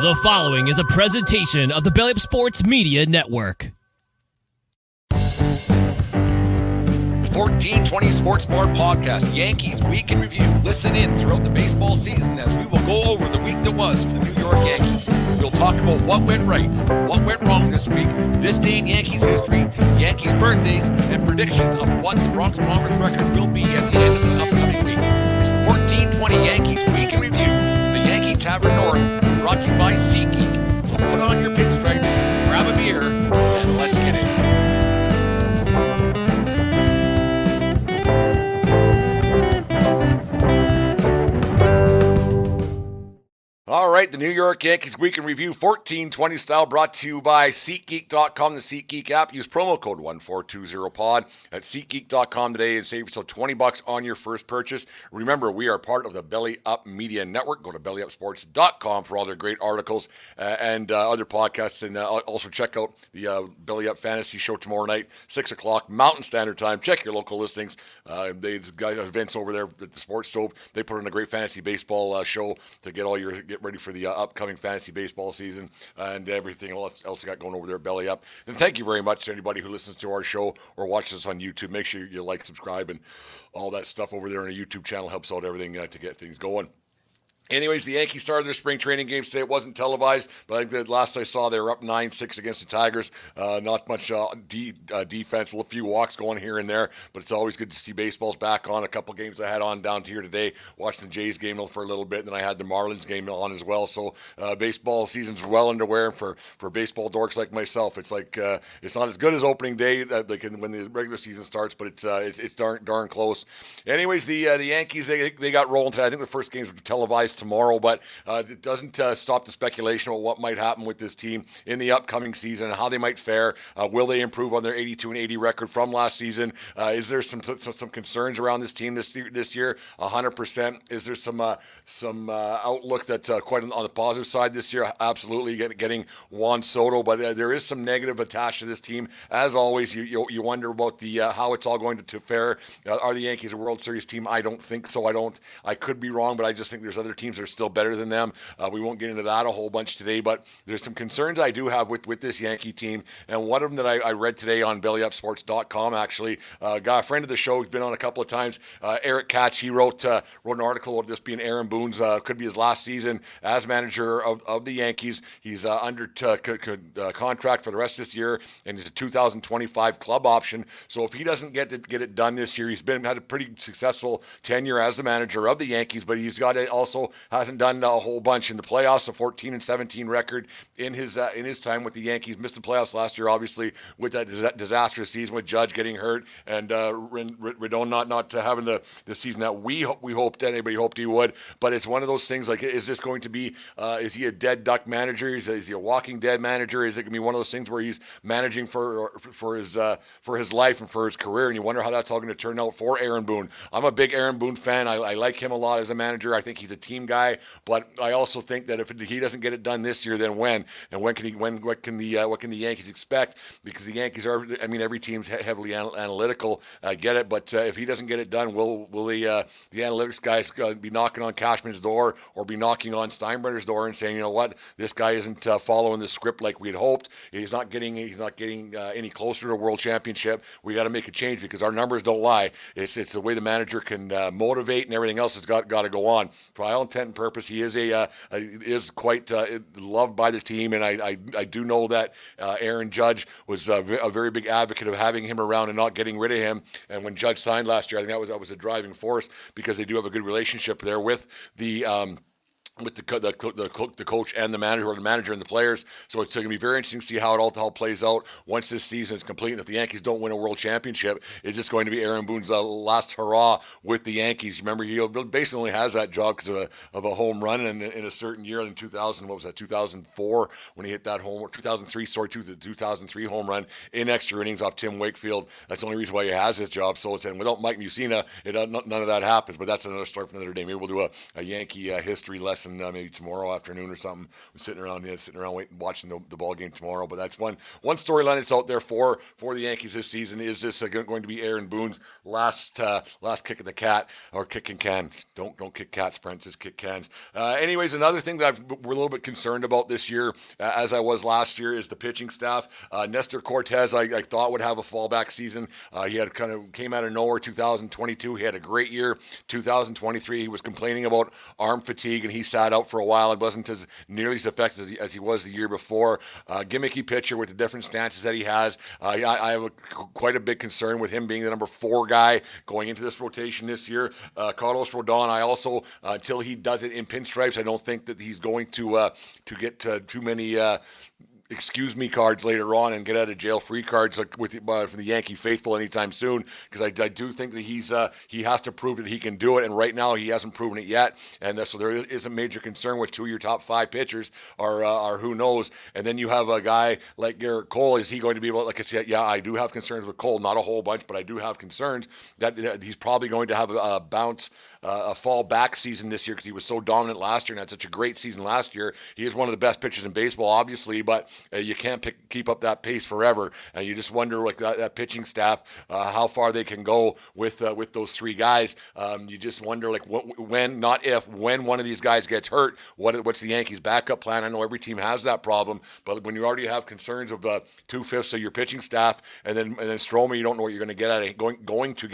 The following is a presentation of the Belly Up Sports Media Network. 1420 Sports Bar Podcast, Yankees Week in Review. Listen in throughout the baseball season as we will go over the week that was for the New York Yankees. We'll talk about what went right, what went wrong this week, this day in Yankees history, Yankees birthdays, and predictions of what the Bronx Bombers record will be at the end of the upcoming week. It's 1420 Yankees Week in Review, the Yankee Tavern North, brought to you by SeatGeek. So put on your pinstripes, grab a beer, and let's get in. All right, the New York Yankees Week in Review 1420 style brought to you by SeatGeek.com, the SeatGeek app. Use promo code 1420pod at SeatGeek.com today and save yourself $20 on your first purchase. Remember, we are part of the Belly Up Media Network. Go to BellyUpSports.com for all their great articles and other podcasts. And also check out the Belly Up Fantasy Show tomorrow night, 6 o'clock Mountain Standard Time. Check your local listings. They've got events over there at the Sports Stove. They put on a great fantasy baseball show to get ready for the upcoming fantasy baseball season and everything else we got going over there at Belly Up. And thank you very much to anybody who listens to our show or watches us on YouTube. Make sure you like, subscribe, and all that stuff over there on our YouTube channel helps out everything to get things going. Anyways, the Yankees started their spring training games today. It wasn't televised, but I think that last I saw they were up 9-6 against the Tigers. Not much defense, with a few walks going here and there, but it's always good to see baseball's back on. A couple games I had on down here today. Watched the Jays game for a little bit, and then I had the Marlins game on as well. So baseball season's well underway for baseball dorks like myself. It's like it's not as good as opening day when the regular season starts, but it's darn close. Anyways, the Yankees they got rolling today. I think the first games were televised tomorrow, but it doesn't stop the speculation about what might happen with this team in the upcoming season and how they might fare. Will they improve on their 82-80 record from last season? Is there some concerns around this team this year? 100%. Is there some outlook that's quite on the positive side this year? Absolutely, getting Juan Soto, but there is some negative attached to this team. As always, you wonder about the how it's all going to fare. Are the Yankees a World Series team? I don't think so. I could be wrong, but I just think there's other teams that are still better than them. We won't get into that a whole bunch today, but there's some concerns I do have with this Yankee team, and one of them that I read today on BellyUpSports.com, actually, got a friend of the show who's been on a couple of times, Eric Katz. He wrote an article about this being Aaron Boone's, could be his last season as manager of the Yankees. He's under contract for the rest of this year, and it's a 2025 club option, so if he doesn't get it done this year, had a pretty successful tenure as the manager of the Yankees, but he's got it also hasn't done a whole bunch in the playoffs. A 14-17 record in his time with the Yankees. Missed the playoffs last year, obviously, with that disastrous season with Judge getting hurt and Rendon not having the season that we hoped that anybody hoped he would. But it's one of those things like, is this going to be? Is he a dead duck manager? Is he a walking dead manager? Is it going to be one of those things where he's managing for his life and for his career? And you wonder how that's all going to turn out for Aaron Boone. I'm a big Aaron Boone fan. I like him a lot as a manager. I think he's a team guy, but I also think that if he doesn't get it done this year, then when? And what can the Yankees expect? Because the Yankees are, every team's heavily analytical. I get it, but if he doesn't get it done, will the analytics guys be knocking on Cashman's door or be knocking on Steinbrenner's door and saying, you know what, this guy isn't following the script like we had hoped. He's not getting any closer to a world championship. We got to make a change because our numbers don't lie. It's the way the manager can motivate and everything else has got to go on. For all intent and purpose, he is quite loved by the team, and I do know that Aaron Judge was a very big advocate of having him around and not getting rid of him. And when Judge signed last year, I think that was a driving force because they do have a good relationship there with the coach and the manager, or the manager and the players. So it's going to be very interesting to see how it all plays out once this season is complete. And if the Yankees don't win a world championship, it's just going to be Aaron Boone's last hurrah with the Yankees. Remember, he basically only has that job because of a home run in a certain year in 2000. What was that? 2004 when he hit that home, or 2003? Sorry, the 2003 home run in extra innings off Tim Wakefield. That's the only reason why he has his job. So it's, and without Mike Mussina, none of that happens. But that's another story for another day. Maybe we'll do a Yankee history lesson guessing maybe tomorrow afternoon or something. We're sitting around waiting, watching the ball game tomorrow. But that's one storyline that's out there for the Yankees this season. Is this going to be Aaron Boone's last kick of the cat or kicking can? Don't kick cats, Brent. Just kick cans. Anyways, another thing that we're a little bit concerned about this year, as I was last year, is the pitching staff. Nestor Cortez, I thought would have a fallback season. He had kind of came out of nowhere 2022. He had a great year. 2023, he was complaining about arm fatigue, and he sat out for a while and wasn't nearly as effective as he was the year before. Gimmicky pitcher with the different stances that he has. I have quite a big concern with him being the number 4 guy going into this rotation this year. Carlos Rodon, I also, until he does it in pinstripes, I don't think that he's going to get too many excuse me cards later on and get out of jail free cards from the Yankee faithful anytime soon, because I do think that he has to prove that he can do it, and right now he hasn't proven it yet, and so there is a major concern with 2 of your top 5 pitchers are who knows. And then you have a guy like Garrett Cole. Is he going to be able, like I said, yeah, I do have concerns with Cole, not a whole bunch, but I do have concerns that he's probably going to have a fall back season this year, because he was so dominant last year and had such a great season last year. He is one of the best pitchers in baseball, obviously, but you can't keep up that pace forever, and you just wonder, like, that pitching staff, how far they can go with those 3 guys. You just wonder, like, when, not if, when one of these guys gets hurt, what's the Yankees' backup plan? I know every team has that problem, but when you already have concerns of 2/5 of your pitching staff, and then Stroman, you don't know what you're going to get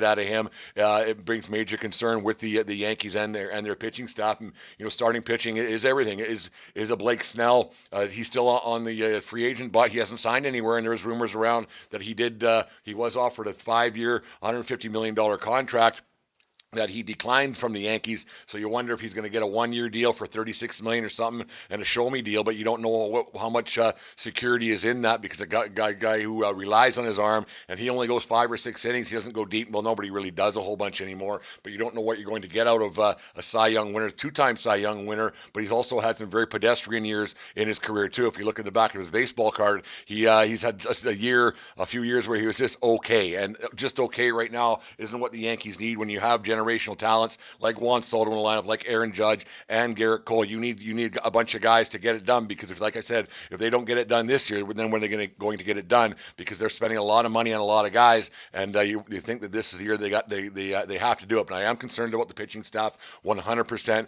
out of him. It brings major concern with the Yankees and their pitching staff. And starting pitching is everything. Is a Blake Snell? He's still on the free agent, but he hasn't signed anywhere, and there's rumors around that he was offered a 5-year, $150 million contract that he declined from the Yankees. So you wonder if he's going to get a 1-year deal for $36 million or something, and a show me deal, but you don't know how much security is in that, because a guy who relies on his arm, and he only goes 5 or 6 innings. He doesn't go deep. Well, nobody really does a whole bunch anymore, but you don't know what you're going to get out of a Cy Young winner, 2-time Cy Young winner, but he's also had some very pedestrian years in his career too. If you look at the back of his baseball card, he's had just a few years where he was just okay, and just okay right now isn't what the Yankees need when you have generational talents like Juan Soto in the lineup, like Aaron Judge and Garrett Cole. You need a bunch of guys to get it done, because like I said, if they don't get it done this year, then when are they going to get it done? Because they're spending a lot of money on a lot of guys, and you think that this is the year they have to do it. But I am concerned about the pitching staff 100%.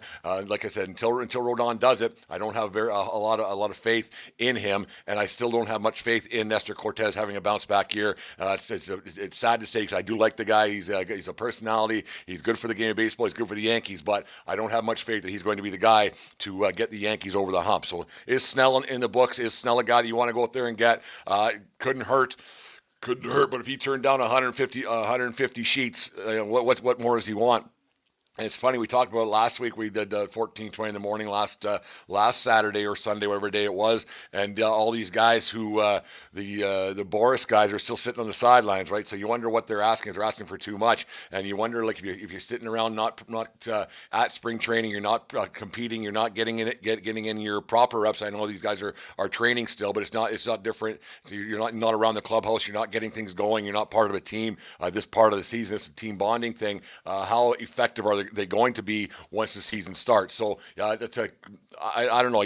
Like I said, until Rodon does it, I don't have a lot of faith in him, and I still don't have much faith in Nestor Cortez having a bounce back year. It's sad to say, because I do like the guy. He's a personality. He's good for the game of baseball. He's good for the Yankees, but I don't have much faith that he's going to be the guy to get the Yankees over the hump. So is Snell in the books? Is Snell a guy that you want to go out there and get? Couldn't hurt, but if he turned down 150 sheets, what more does he want? And it's funny, we talked about it last week. We did 14:20 in the morning last Saturday or Sunday, whatever day it was, and all these guys who the Boris guys are still sitting on the sidelines, right? So you wonder what they're asking. If they're asking for too much, and you wonder, like, if you're sitting around not at spring training, you're not competing, you're not getting in your proper reps. I know these guys are training still, but it's not different. So you're not around the clubhouse. You're not getting things going. You're not part of a team. This part of the season, it's a team bonding thing. How effective are they going to be once the season starts? So I don't know.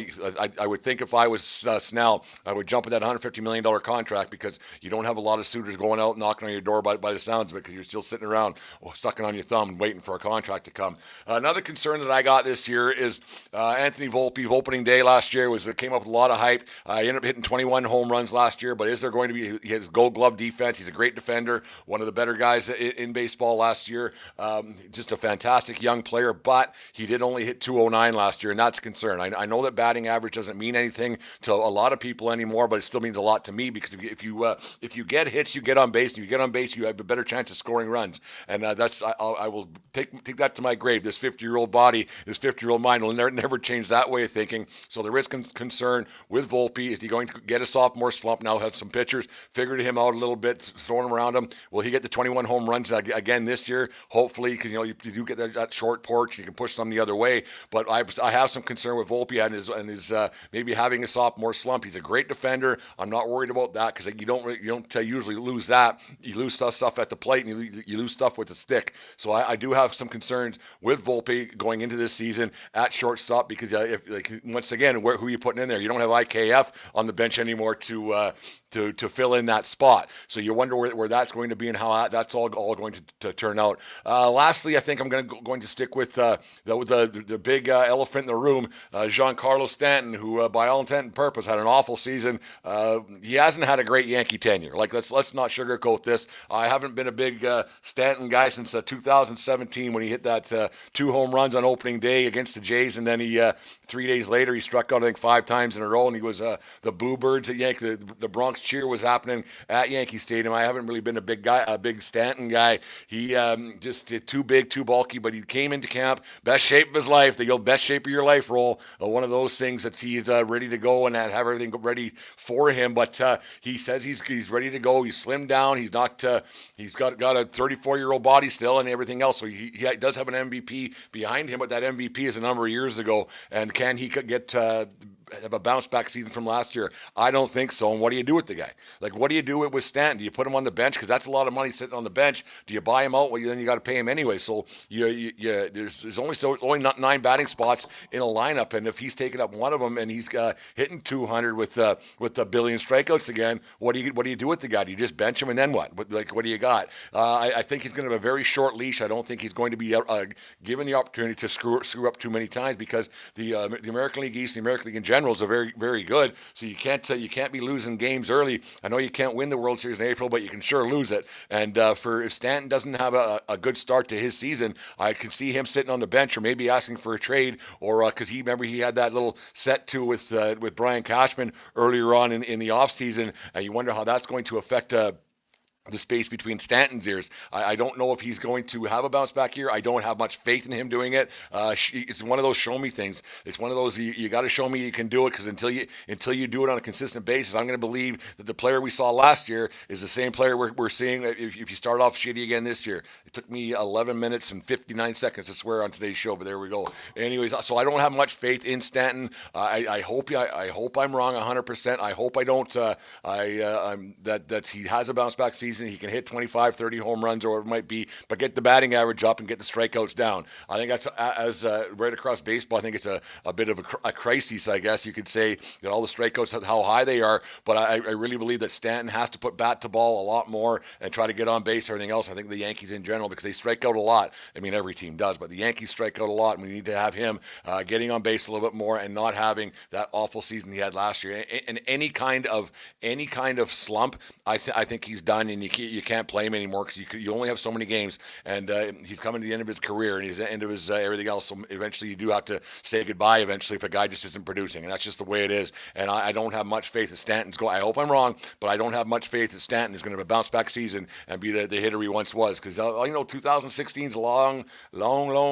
I would think if I was Snell, I would jump at that $150 million contract, because you don't have a lot of suitors going out knocking on your door by the sounds of it, because you're still sitting around sucking on your thumb and waiting for a contract to come. Another concern that I got this year is Anthony Volpe. Opening day last year came up with a lot of hype. He ended up hitting 21 home runs last year, but is there going to be, he has Gold Glove defense. He's a great defender, one of the better guys in baseball last year. Just a fantastic young player, but he did only hit 209 last year, and that's a concern. I know that batting average doesn't mean anything to a lot of people anymore, but it still means a lot to me, because if you get hits, you get on base, and if you get on base, you have a better chance of scoring runs, and I will take that to my grave. This 50-year-old body, this 50-year-old mind will never change that way of thinking. So there is concern with Volpe. Is he going to get a sophomore slump now? Have some pitchers figured him out a little bit, throwing him around him? Will he get the 21 home runs again this year? Hopefully, because you do get that that short porch. You can push some the other way. But I have some concern with Volpe and his maybe having a sophomore slump. He's a great defender. I'm not worried about that because you don't usually lose that. You lose stuff at the plate and you lose stuff with the stick. So I do have some concerns with Volpe going into this season at shortstop because once again, who are you putting in there? You don't have IKF on the bench anymore to fill in that spot. So you wonder where that's going to be and how that's all going to turn out. Lastly, I think I'm going to stick with the big elephant in the room, Giancarlo Stanton, who by all intent and purpose had an awful season. He hasn't had a great Yankee tenure. Like let's not sugarcoat this. I haven't been a big Stanton guy since 2017 when he hit that 2 home runs on opening day against the Jays, and then he 3 days later he struck out I think 5 times in a row, and he was the Boo Birds at Yankee. The Bronx cheer was happening at Yankee Stadium. I haven't really been a big Stanton guy. He just too big, too bulky, but he came into camp best shape of his life. The old best shape of your life role. One of those things that he's ready to go and have everything ready for him. But he says he's ready to go. He's slimmed down. He's not. He's got a 34-year-old body still and everything else. So he does have an MVP behind him, but that MVP is a number of years ago. And can he get have a bounce back season from last year? I don't think so. And what do you do with the guy? Like, what do you do with Stanton? Do you put him on the bench? Because that's a lot of money sitting on the bench. Do you buy him out? Well, then you got to pay him anyway. So there's only not 9 batting spots in a lineup, and if he's taking up one of them and he's hitting 200 with a billion strikeouts again, what do you do with the guy? Do you just bench him and then what? What do you got? I think he's going to have a very short leash. I don't think he's going to be given the opportunity to screw up too many times because the American League East, the American League in general, are very, very good. So you can't be losing games early. I know you can't win the World Series in April, but you can sure lose it. And if Stanton doesn't have a good start to his season, I can see him sitting on the bench or maybe asking for a trade, or because he had that little set to with Brian Cashman earlier on in the offseason, and you wonder how that's going to affect the space between Stanton's ears. I don't know if he's going to have a bounce back here. I don't have much faith in him doing it. It's one of those show me things. It's one of those you got to show me you can do it, because until you do it on a consistent basis, I'm going to believe that the player we saw last year is the same player we're seeing if you start off shitty again this year. It took me 11 minutes and 59 seconds to swear on today's show, but there we go. Anyways, so I don't have much faith in Stanton. I hope I'm wrong 100%. I hope I don't. That he has a bounce back season. He can hit 25, 30 home runs or whatever it might be, but get the batting average up and get the strikeouts down. I think that's right across baseball. I think it's a bit of a crisis, I guess you could say, that all the strikeouts, how high they are. But I really believe that Stanton has to put bat to ball a lot more and try to get on base. Everything else, I think the Yankees in general, because they strike out a lot. I mean, every team does, but the Yankees strike out a lot, and we need to have him getting on base a little bit more and not having that awful season he had last year. And any kind of slump, I think he's done, and you can't play him anymore because you only have so many games, and he's coming to the end of his career and he's the end of his everything else. So eventually you do have to say goodbye eventually if a guy just isn't producing, and that's just the way it is. And I don't have much faith that Stanton's going. I hope I'm wrong, but I don't have much faith that Stanton is going to have a bounce back season and be the hitter he once was, because 2016 is a long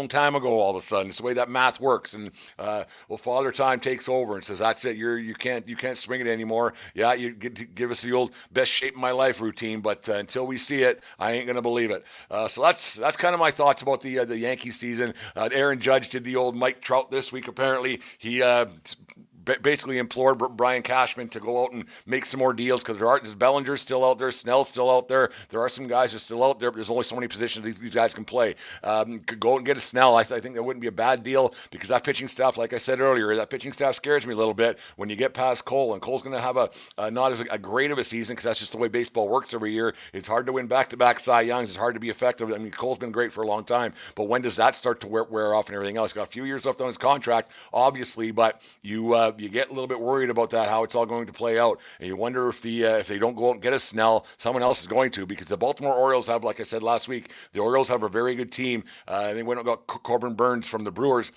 time ago. All of a sudden, it's the way that math works, and Father Time takes over and says, "That's it. You can't swing it anymore. Yeah, you give us the old best shape of my life routine, but until we see it, I ain't gonna believe it." So that's kind of my thoughts about the Yankee season. Aaron Judge did the old Mike Trout this week. Apparently, he basically implored Brian Cashman to go out and make some more deals, because there's Bellinger's still out there, Snell's still out there. There are some guys who are still out there, but there's only so many positions these guys can play. Could go out and get a Snell. I think that wouldn't be a bad deal, because that pitching staff, like I said earlier, that pitching staff scares me a little bit when you get past Cole, and Cole's going to have not as a great of a season, because that's just the way baseball works every year. It's hard to win back-to-back Cy Youngs. It's hard to be effective. I mean, Cole's been great for a long time, but when does that start to wear off and everything else? He's got a few years left on his contract, obviously, but you get a little bit worried about that, how it's all going to play out, and you wonder if they don't go out and get a Snell, someone else is going to, because the Baltimore Orioles have, like I said last week, the Orioles have a very good team. They went and got Corbin Burns from the Brewers,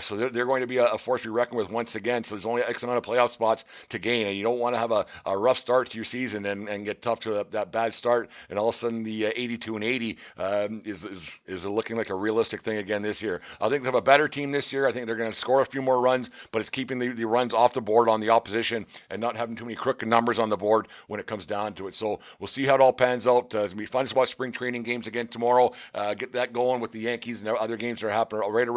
so they're going to be a force to be reckoned with once again. So there's only X amount of playoff spots to gain, and you don't want to have a rough start to your season and get tough to that bad start, and all of a sudden the 82-80 is looking like a realistic thing again this year. I think they have a better team this year. I think they're going to score a few more runs, but it's keeping the runs runs off the board on the opposition and not having too many crooked numbers on the board when it comes down to it. So we'll see how it all pans out. It's going to be fun to watch spring training games again tomorrow. Get that going with the Yankees and other games that are happening right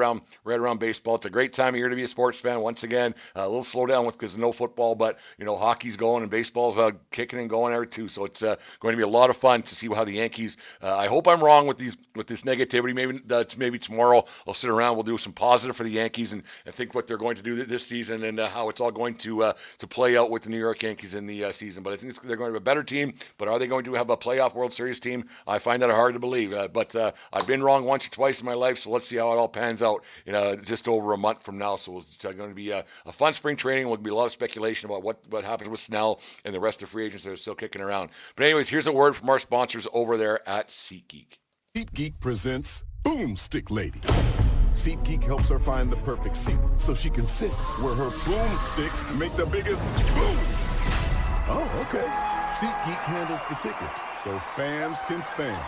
around baseball. It's a great time of year to be a sports fan. Once again, a little slow down because of no football, but hockey's going and baseball's kicking and going there too. So it's going to be a lot of fun to see how the Yankees. I hope I'm wrong with this negativity. Maybe tomorrow I'll sit around. We'll do some positive for the Yankees and think what they're going to do this season and how it's all going to play out with the New York Yankees in the season. But I think they're going to have a better team. But are they going to have a playoff World Series team? I find that hard to believe. But I've been wrong once or twice in my life. So let's see how it all pans out. Just over a month from now. So it's going to be a fun spring training. There'll be a lot of speculation about what happens with Snell and the rest of the free agents that are still kicking around. But anyways, here's a word from our sponsors over there at SeatGeek. SeatGeek presents Boomstick Lady. SeatGeek helps her find the perfect seat so she can sit where her boomsticks make the biggest boom. Oh, okay. SeatGeek handles the tickets so fans can fan.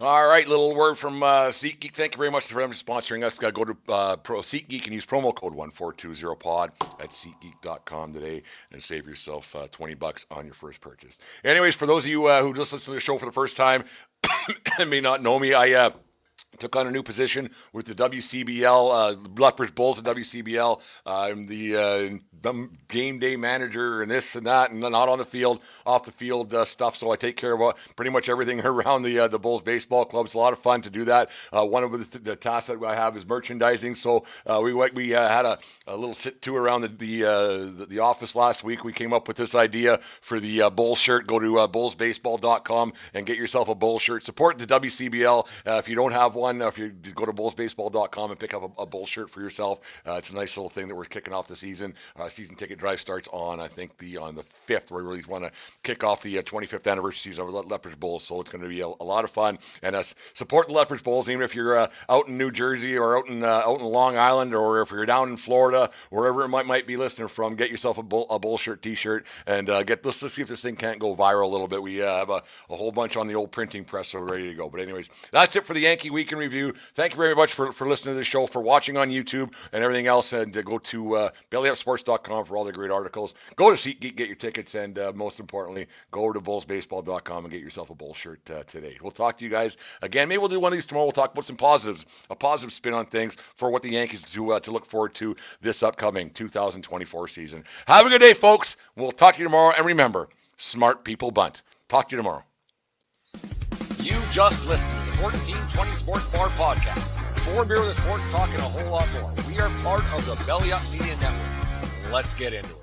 All right, little word from SeatGeek. Thank you very much for them sponsoring us. Go to SeatGeek and use promo code 1420pod at SeatGeek.com today and save yourself $20 on your first purchase. Anyways, for those of you who just listen to the show for the first time and may not know me, I took on a new position with the WCBL, Lethbridge Bulls at WCBL. I'm the game day manager and this and that, and not on the field, off the field stuff. So I take care of pretty much everything around the Bulls baseball club. It's a lot of fun to do that. One of the tasks that I have is merchandising. So we had a little sit-to around the office last week. We came up with this idea for the Bull shirt. Go to bullsbaseball.com and get yourself a Bull shirt. Support the WCBL. If you don't have one, if you go to bullsbaseball.com and pick up a Bull shirt for yourself, it's a nice little thing that we're kicking off the season. Season ticket drive starts on the 5th. We really want to kick off the 25th anniversary season of the Lethbridge Bulls, so it's going to be a lot of fun. And support the Lethbridge Bulls, even if you're out in New Jersey or out in Long Island, or if you're down in Florida, wherever it might be listening from. Get yourself a Bull shirt, T-shirt, and let's see if this thing can't go viral a little bit. We have a whole bunch on the old printing press, so we're ready to go. But anyways, that's it for the Yankee Week in Review. Thank you very much for listening to the show, for watching on YouTube and everything else, and go to bellyupsports.com for all the great articles. Go to SeatGeek, get your tickets, and most importantly, go to bullsbaseball.com and get yourself a Bull shirt today. We'll talk to you guys again. Maybe we'll do one of these tomorrow. We'll talk about some positives, a positive spin on things for what the Yankees to look forward to this upcoming 2024 season. Have a good day, folks. We'll talk to you tomorrow, and remember, smart people bunt. Talk to you tomorrow. You just listened to the 1420 Sports Bar Podcast. 4 beer with the sports talk and a whole lot more. We are part of the Belly Up Media Network. Let's get into it.